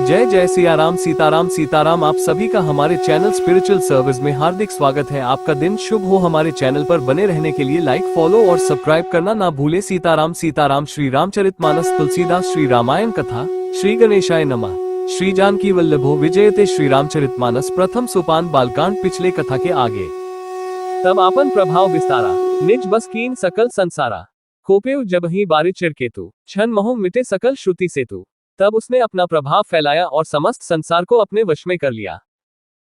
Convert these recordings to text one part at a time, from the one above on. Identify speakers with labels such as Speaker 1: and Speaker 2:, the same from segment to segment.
Speaker 1: जय जय सिया राम सीताराम सीताराम। आप सभी का हमारे चैनल स्पिरिचुअल सर्विस में हार्दिक स्वागत है। आपका दिन शुभ हो। हमारे चैनल पर बने रहने के लिए लाइक, फॉलो और सब्सक्राइब करना ना भूले। सीताराम सीताराम। श्री रामचरितमानस, तुलसीदास, श्री रामायण कथा, श्री गणेशाय नमः। श्री जानकी वल्लभो विजयते। श्री रामचरितमानस प्रथम सोपान बालकांड। पिछले कथा के आगे। तब आपन प्रभाव विस्तारा, निज बस कीन सकल संसारा। खोपेउ जबहि बारि चिरकेतु, क्षण महु मिटे सकल श्रुति सेतु। तब उसने अपना प्रभाव फैलाया और समस्त संसार को अपने वश में कर लिया।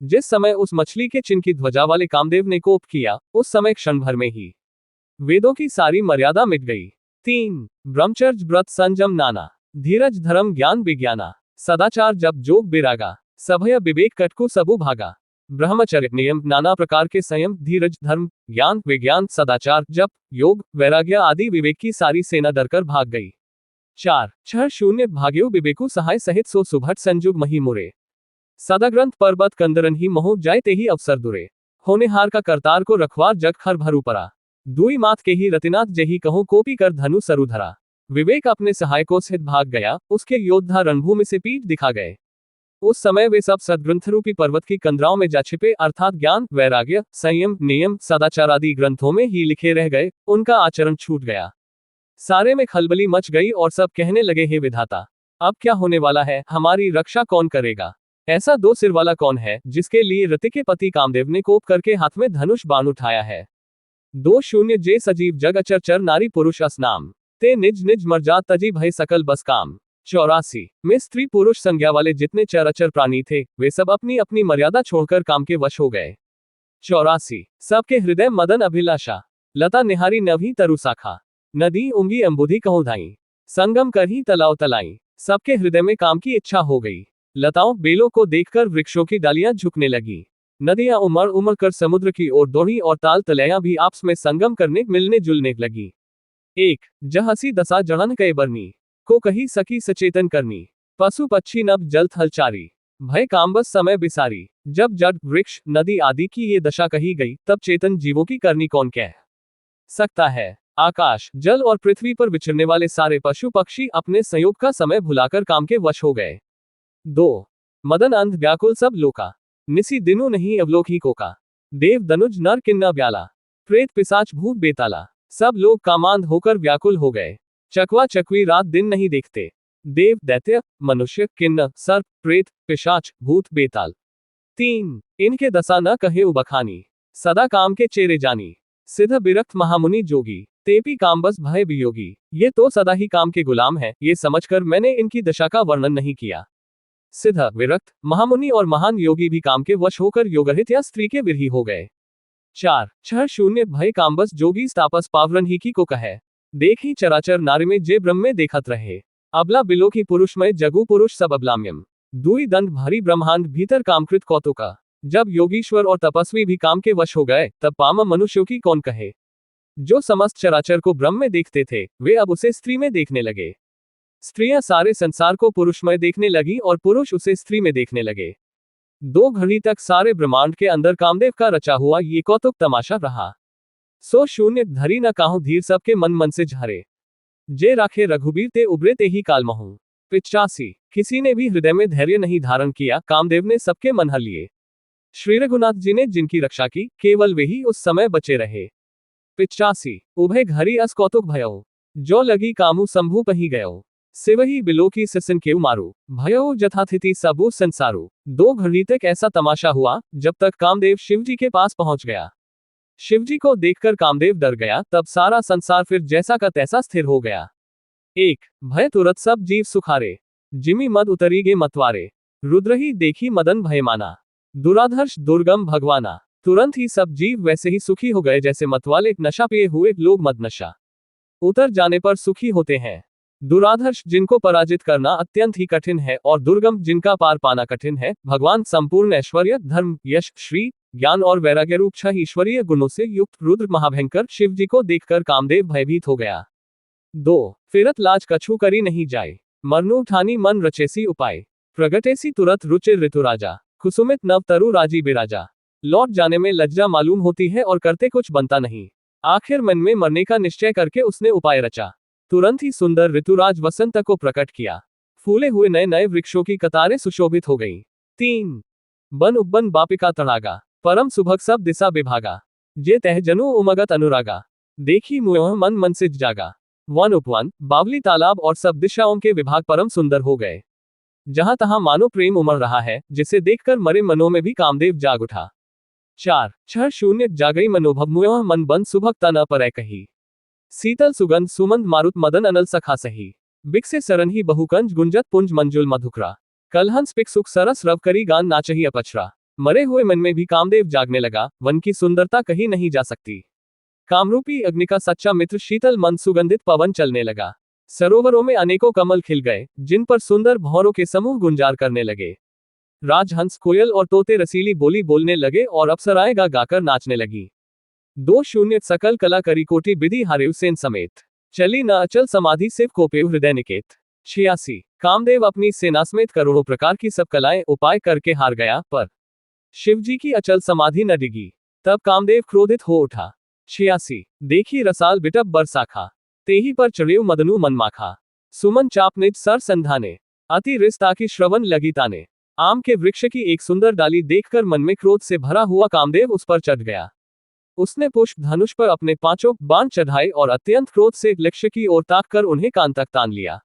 Speaker 1: जिस समय उस मछली के चिन्ह की ध्वजा वाले कामदेव ने कोप किया, उस समय क्षण भर में ही वेदों की सारी मर्यादा मिट गई। 3 ब्रह्मचर्य व्रत संयम नाना, धीरज धर्म ज्ञान विज्ञाना, सदाचार जप जोग बिरागा, सभय विवेक कटकु सबु भागा। ब्रह्मचर्य नियम, नाना प्रकार के संयम, धीरज धर्म ज्ञान विज्ञान, सदाचार जप योग वैराग्य आदि विवेक की सारी सेना डरकर भाग गई। 4 छह शून्य भाग्यो विवेकु सहाय सहित सो सुभट संजुग मही मुरे। सदाग्रंथ पर्वत कंदरन ही मोह जाय ते ही अवसर दुरे। होनेहार का करतार को रखवार जग खर भरू परा। दुई मात के ही रतिनाथ जही कहूं कोपी कर धनु सरुधरा। विवेक अपने सहायकों सहित भाग गया, उसके योद्धा रणभूमि से पीठ दिखा गए। उस समय वे सब सदग्रंथ रूपी पर्वत की कंदराओं में जा छिपे, अर्थात ज्ञान वैराग्य संयम नियम सदाचार आदि ग्रंथों में ही लिखे रह गए। उनका आचरण छूट गया। सारे में खलबली मच गई और सब कहने लगे, हे विधाता, अब क्या होने वाला है? हमारी रक्षा कौन करेगा? ऐसा 2 सिर वाला कौन है जिसके लिए रति के पति कामदेव ने कोप करके हाथ में धनुष बाण उठाया है? 2 शून्य जे सजीव जग अचर चर नारी पुरुष असनाम, ते निज निज मर्जात तजी भय सकल बस काम। 84 में स्त्री पुरुष संज्ञा वाले जितने चर अचर प्राणी थे, वे सब अपनी अपनी मर्यादा छोड़कर काम के वश हो गए। 84 सबके हृदय मदन अभिलाषा, लता निहारी नभी तरु शाखा। नदी उंगी अंबुधि कहूं धाई, संगम कर ही तलाव तलाई। सबके हृदय में काम की इच्छा हो गई। लताओं बेलों को देखकर वृक्षों की डालियां झुकने लगी। नदियां उमड़ उमड़ कर समुद्र की ओर दौड़ी और ताल तलैया भी आपस में संगम करने मिलने जुलने लगी। 1 जहसी दशा जड़न कई बरनी, को कही सकी सचेतन करनी। पशु पक्षी नभ जल थल चारी, भय कामबस समय बिसारी। जब जड़ वृक्ष नदी आदि की ये दशा कही गई, तब चेतन जीवों की करनी कौन कह सकता है? आकाश जल और पृथ्वी पर विचरने वाले सारे पशु पक्षी अपने संयोग का समय भुलाकर काम के वश हो गए। 2 मदन अंध व्याकुल सब लोका, निसी दिनु नहीं अवलोकी कोका। देव दनुज नर किन्ना ब्याला, प्रेत पिशाच भूत बेताला। सब लोग कामांध होकर व्याकुल हो गए। चकवा चकवी रात दिन नहीं देखते। देव दैत्य मनुष्य किन्न सर्प प्रेत पिशाच भूत बेताल। 3 इनके दशा न कहे उबखानी, सदा काम के चेरे जानी। सिद्ध बिरक्त महामुनि जोगी, तेपी कामबस भय वियोगी। ये तो सदा ही काम के गुलाम है, ये समझकर मैंने इनकी दशा का वर्णन नहीं किया। सिद्ध विरक्त महामुनि और महान योगी भी काम के वश होकर योगरहित या स्त्री के विरही हो गए। 4 छह शून्य भय कामबस जोगी तापस पावरन ही की को कहे। देख ही चराचर नारी में जे ब्रह्म में देखत रहे। अबला बिलो की पुरुषमय जगु पुरुष सब अबलाम्यम, दुई दंड भरी ब्रह्मांड भीतर कामकृत कौतुका। जब योगीश्वर और तपस्वी भी काम के वश हो गए, तब पाम मनुष्यों की कौन कहे? जो समस्त चराचर को ब्रह्म में देखते थे, वे अब उसे स्त्री में देखने लगे। स्त्रियां सारे संसार को पुरुषमय देखने लगी और पुरुष उसे स्त्री में देखने लगे। 2 घड़ी तक सारे ब्रह्मांड के अंदर कामदेव का रचा हुआ ये कौतुक तमाशा रहा। 100 शून्य धरी न काहू धीर सबके मन मन से झरे। जे राखे रघुबीर ते उबरे ते ही काल महू। 85 किसी ने भी हृदय में धैर्य नहीं धारण किया, कामदेव ने सबके मन हर लिए। श्री रघुनाथ जी ने जिनकी रक्षा की, केवल वे ही उस समय बचे रहे। 85 उभय घरी अस कौतुक भयो, जो लगी कामु संभू पही गयो। सिवही बिलो की सिसन केउ मारू, भयो जथाथिति सबू संसारू। 2 घड़ी तक ऐसा तमाशा हुआ, जब तक कामदेव शिवजी के पास पहुंच गया। शिवजी को देखकर कामदेव डर गया, तब सारा संसार फिर जैसा का तैसा स्थिर हो गया। 1 भय तुरत सब जीव सुखारे, जिमी मद उतरी गे मतवारे। रुद्र ही देखी मदन भय माना, दुराधर्ष दुर्गम भगवाना। तुरंत ही सब जीव वैसे ही सुखी हो गए जैसे मतवाले नशा पिए हुए लोग मद नशा उतर जाने पर सुखी होते हैं। दुराधर्ष जिनको पराजित करना अत्यंत ही कठिन है और दुर्गम जिनका पार पाना कठिन है। भगवान संपूर्ण ऐश्वर्य धर्म यश श्री ज्ञान और वैराग्य रूप 6 ईश्वरीय गुणों से युक्त रुद्र महाभयंकर शिव जी को देखकर कामदेव भयभीत हो गया। 2 फिरत लाज कछु करी नहीं जाए, मरनु ठानी मन रचेसी उपाय। प्रगटेसी तुरत रुचि ऋतु राजा, कुसुमित नव तरु राजी बिराजा। लौट जाने में लज्जा मालूम होती है और करते कुछ बनता नहीं। आखिर मन में मरने का निश्चय करके उसने उपाय रचा। तुरंत ही सुंदर ऋतुराज वसंत को प्रकट किया। फूले हुए नए नए वृक्षों की कतारें सुशोभित हो गईं। 3 बन उपबन बापिका तड़ागा, परम सुभग सब दिशा विभागा, जे तह जनु उमगत अनुरागा, देखी मुह मन मन सिज जागा। वन उपवन, बावली तालाब और सब दिशाओं के विभाग परम सुंदर हो गए। जहां तहां मानो प्रेम उमड़ रहा है, जिसे देखकर मरे मनों में भी कामदेव जाग उठा। 4 छह शून्य जागई मनोभव मुह मन बन सुभग तना पर कही, शीतल सुगंध सुमंद मारुत मदन अनल सखा सही, बिकसे सरन ही बहुकंज गुंजत पुंज मंजुल मधुकरा, कलहंस पिक सुख सरस रव करी गान नाचही अपचरा। मरे हुए मन में भी कामदेव जागने लगा। वन की सुंदरता कहीं नहीं जा सकती। कामरूपी अग्नि का सच्चा मित्र शीतल मंद सुगंधित पवन चलने लगा। सरोवरों में अनेकों कमल खिल गए, जिन पर सुंदर भौरों के समूह गुंजार करने लगे। राजहंस कोयल और तोते रसीली बोली बोलने लगे और अप्सराएं गा गाकर नाचने लगी। 2 शून्य सकल कला करी कोटि विधि हारेव सेन समेत, चली न अचल समाधि सिव कोपेव हृदय निकेत। 86 कामदेव अपनी सेना समेत करोड़ों प्रकार की सब कलाएं उपाय करके हार गया, पर शिवजी की अचल समाधि न डिगी। तब कामदेव क्रोधित हो उठा। 86 देखी रसाल बिटप बरसाखा, तेही पर चढ़ेव मदनु मनमाखा, सुमन चाप निज सर संधाने, अति रिस ताकि श्रवण लगी ताने। आम के वृक्ष की एक सुंदर डाली देखकर मन में क्रोध से भरा हुआ कामदेव उस पर चढ़ गया। उसने पुष्प धनुष पर अपने 5 बाण चढ़ाए और अत्यंत क्रोध से लक्ष्य की ओर ताककर उन्हें कान तक तान लिया।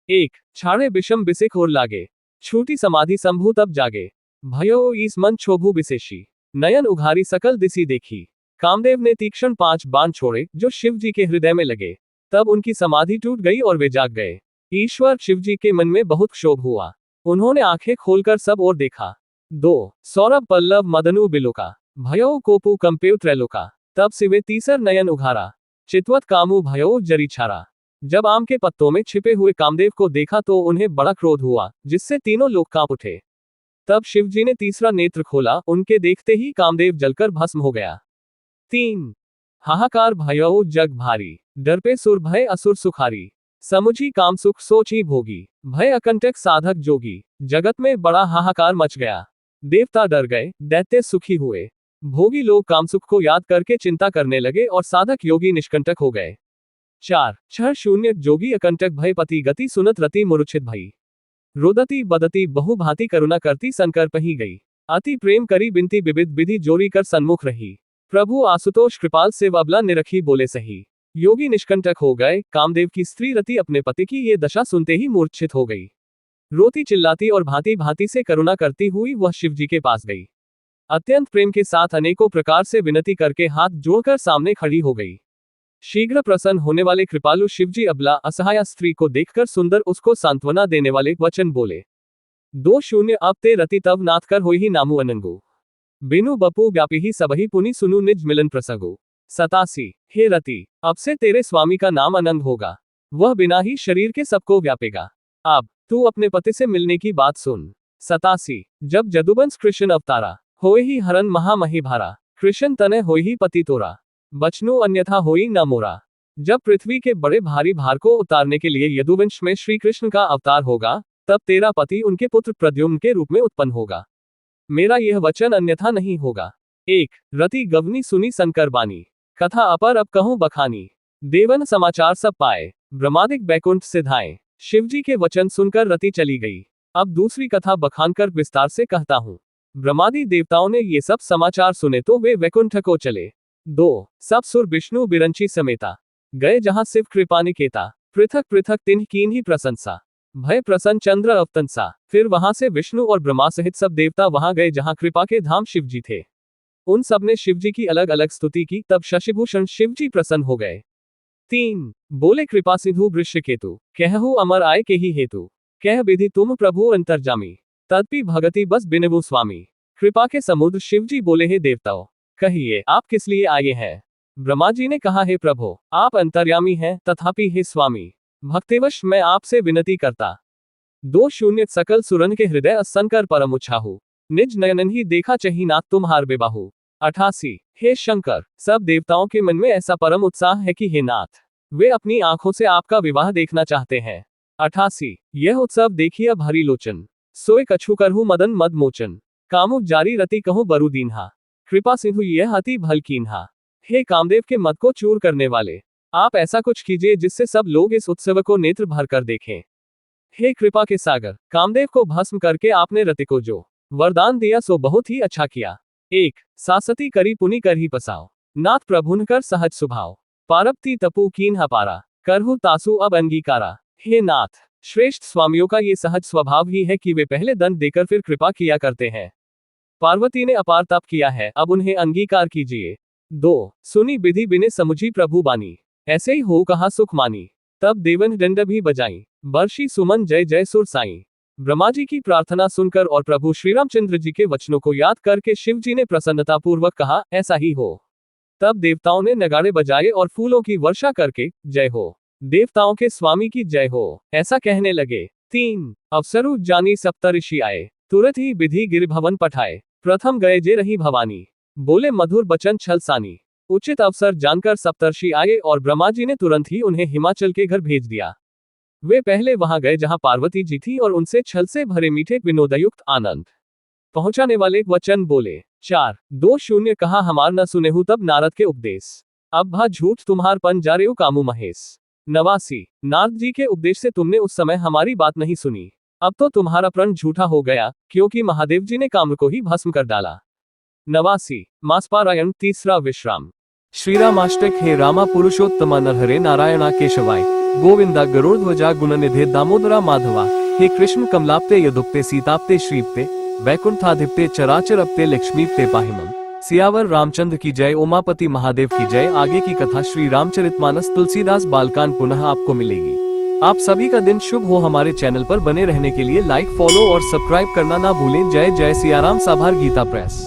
Speaker 1: 1 छाड़े विषम बिसिक होर लागे, छूटी समाधि संभू तब जागे, भयो ईस मन क्षोभु विशेषी, नयन उघारी सकल दिसी देखी। कामदेव ने तीक्ष्ण 5 बाण छोड़े जो शिवजी के हृदय में लगे। तब उनकी समाधि टूट गई और वे जाग गए। ईश्वर शिवजी के मन में बहुत क्षोभ हुआ। उन्होंने आंखें खोलकर सब ओर देखा। 2 सौरभ पल्लव मदनु बिलोका, भयो कोपु कंपेव त्रैलोका, तब सिवे तीसर नयन उघारा, चितवत कामु भयो जरी छारा। जब आम के पत्तों में छिपे हुए कामदेव को देखा तो उन्हें बड़ा क्रोध हुआ, जिससे तीनों लोग कांप उठे। तब शिवजी ने तीसरा नेत्र खोला, उनके देखते ही कामदेव जलकर भस्म हो गया। 3 हाहाकार भयो जग भारी, डर पे सुर भय असुर सुखारी, समुझी काम सुख सोची भोगी, भय अकंटक साधक जोगी। जगत में बड़ा हाहाकार मच गया। देवता डर गए, दैत्य सुखी हुए, भोगी लोग कामसुख को याद करके चिंता करने लगे और साधक योगी निष्कंटक हो गए। 4 छह शून्य जोगी अकंटक भय पति गति सुनत रति मूर्छित भई, रोदती बदती बहु भांति करुणा करती संकर पही गई, अति प्रेम करी बिनती विविध विधि जोरी कर सन्मुख रही, प्रभु आशुतोष कृपाल से अबला निरखी बोले सही। योगी निष्कंटक हो गए। कामदेव की स्त्री रति अपने पति की ये दशा सुनते ही मूर्छित हो गई। रोती चिल्लाती और भांति भांति से करुणा करती हुई वह शिवजी के पास गई। अत्यंत प्रेम के साथ अनेकों प्रकार से विनती करके हाथ जोड़कर सामने खड़ी हो गई। शीघ्र प्रसन्न होने वाले कृपालु शिवजी अबला असहाय स्त्री को देखकर सुंदर उसको सांत्वना देने वाले वचन बोले। 2 शून्य अब ते रति तब नाथ कर होई ही नामु अनंगु, बिनु बपू व्यापी ही सबही पुनि सुनु निज मिलन प्रसंगु। 87 हे रति, अब से तेरे स्वामी का नाम अनंग होगा, वह बिना ही शरीर के सबको व्यापेगा। अब तू अपने पति से मिलने की बात सुन। 87 जब जदुवंश कृष्ण अवतारा, होए ही हरन महामही भारा, कृष्ण तने होई ही पति तोरा, बचनु अन्यथा होई न मोरा। जब पृथ्वी के बड़े भारी भार को उतारने के लिए यदुवंश में श्री कृष्ण का अवतार होगा, तब तेरा पति उनके पुत्र प्रद्युम्न के रूप में उत्पन्न होगा। मेरा यह वचन अन्यथा नहीं होगा। 1 रति गवनी सुनी शंकर बानी, कथा अपर अब कहूं बखानी, देवन समाचार सब पाए, ब्रह्मादिक बैकुंठ सिधाए। शिवजी के वचन सुनकर रति चली गई। अब दूसरी कथा बखानकर विस्तार से कहता हूं। ब्रह्मादि देवताओं ने ये सब समाचार सुने तो वे वैकुंठ को चले। 2 सब सुर विष्णु बिरंची समेता, गए जहां शिव कृपा निकेता, पृथक पृथक तिन्ह कीन ही प्रशंसा, भय प्रसन्न चंद्र अवतंसा। फिर वहां से विष्णु और ब्रह्मा सहित सब देवता वहां गए जहां कृपा के धाम शिवजी थे। उन सब ने शिवजी की अलग अलग स्तुति की। तब शशिभूषण शिवजी प्रसन्न हो गए। 3 बोले कृपा सिंधु वृषकेतु, कहहु अमर आय के ही हेतु, कह विधि तुम प्रभु अंतर्जामी, तदपि भगति बस बिनबु स्वामी। कृपा के समुद्र शिवजी बोले हे देवताओं, कहिए आप किस लिए आए हैं। ब्रह्मा जी ने कहा हे प्रभु, आप अंतर्यामी हैं, तथापि हे स्वामी, भक्तिवश मैं आपसे विनती करता। 2 शून्य सकल सुरन के हृदय असंकर परम उछाहु, निज नयनन ही देखा चही नाथ तुम्हार बेबाहु। 88 हे शंकर, सब देवताओं के मन में ऐसा परम उत्साह है कि हे नाथ, वे अपनी आंखों से आपका विवाह देखना चाहते हैं। 88 यह उत्सव देखिए भरी लोचन, सोए कछु करहु मदन मद मोचन, कामुक जारी रति कहूं बरु दीन्हा, कृपा सिंधु यह अति भल कीन्हा। हे कामदेव के मत को चूर करने वाले, आप ऐसा कुछ कीजिए जिससे सब लोग इस उत्सव को नेत्र भर कर देखें। हे कृपा के सागर, कामदेव को भस्म करके आपने रति को जो वरदान दिया सो बहुत ही अच्छा किया। 1 सासती करी पुनि कर ही पसाओ, नाथ प्रभुन कर सहज स्वभाव, पारपति तपु कीन हपारा, करहु तासु अब अंगीकारा। हे नाथ, श्रेष्ठ स्वामियों का ये सहज स्वभाव ही है कि वे पहले दंड देकर फिर कृपा किया करते हैं। पार्वती ने अपार तप किया है, अब उन्हें अंगीकार कीजिए। 2 सुनी विधि बिने समुझी प्रभु बानी, ऐसे ही हो कहा सुख मानी, तब देवन दंड भी बजाई, बर्षी सुमन जय जय सुर साई। ब्रह्मा जी की प्रार्थना सुनकर और प्रभु श्री रामचंद्र जी के वचनों को याद करके शिव जी ने प्रसन्नतापूर्वक कहा, ऐसा ही हो। तब देवताओं ने नगाड़े बजाए और फूलों की वर्षा करके जय हो, देवताओं के स्वामी की जय हो, ऐसा कहने लगे। 3 अवसरु जानी सप्तऋषि आए, तुरंत ही विधि गिर भवन पठाए, प्रथम गए जे रही भवानी, बोले मधुर बचन छल सानी। उचित अवसर जानकर सप्तर्षि आए और ब्रह्मा जी ने तुरंत ही उन्हें हिमाचल के घर भेज दिया। वे पहले वहां गए जहां पार्वती जी थी और उनसे छल से भरे मीठे विनोदयुक्त आनंद पहुंचाने वाले वचन बोले। 4 2 कहा हमार न सुनेहु तब नारद के उपदेश, अब भा झूठ तुम्हार पन जा रेउ कामू महेश। 89 नारद जी के उपदेश से तुमने उस समय हमारी बात नहीं सुनी, अब तो तुम्हारा प्रण झूठा हो गया, क्योंकि महादेव जी ने काम को ही भस्म कर डाला। 89 मासपारायण तीसरा विश्राम। श्रीरामाष्टक। हे रामा पुरुषोत्तम नरहरे नारायणा केशवाय, गोविंदा गरुड़ध्वजा गुणनिधे दामोदरा माधवा। हे कृष्ण कमलाप्ते यदुक्ते सीताप्ते श्रीप्ते, वैकुंठाधिप्ते चराचरप्ते लक्ष्मीप्ते पाहिमम। सियावर रामचंद्र की जय। उमापति महादेव की जय। आगे की कथा श्री रामचरितमानस तुलसीदास बालकांड पुनः आपको मिलेगी। आप सभी का दिन शुभ हो। हमारे चैनल पर बने रहने के लिए लाइक, फॉलो और सब्सक्राइब करना ना भूलें। जय जय सियाराम। साभार गीता प्रेस।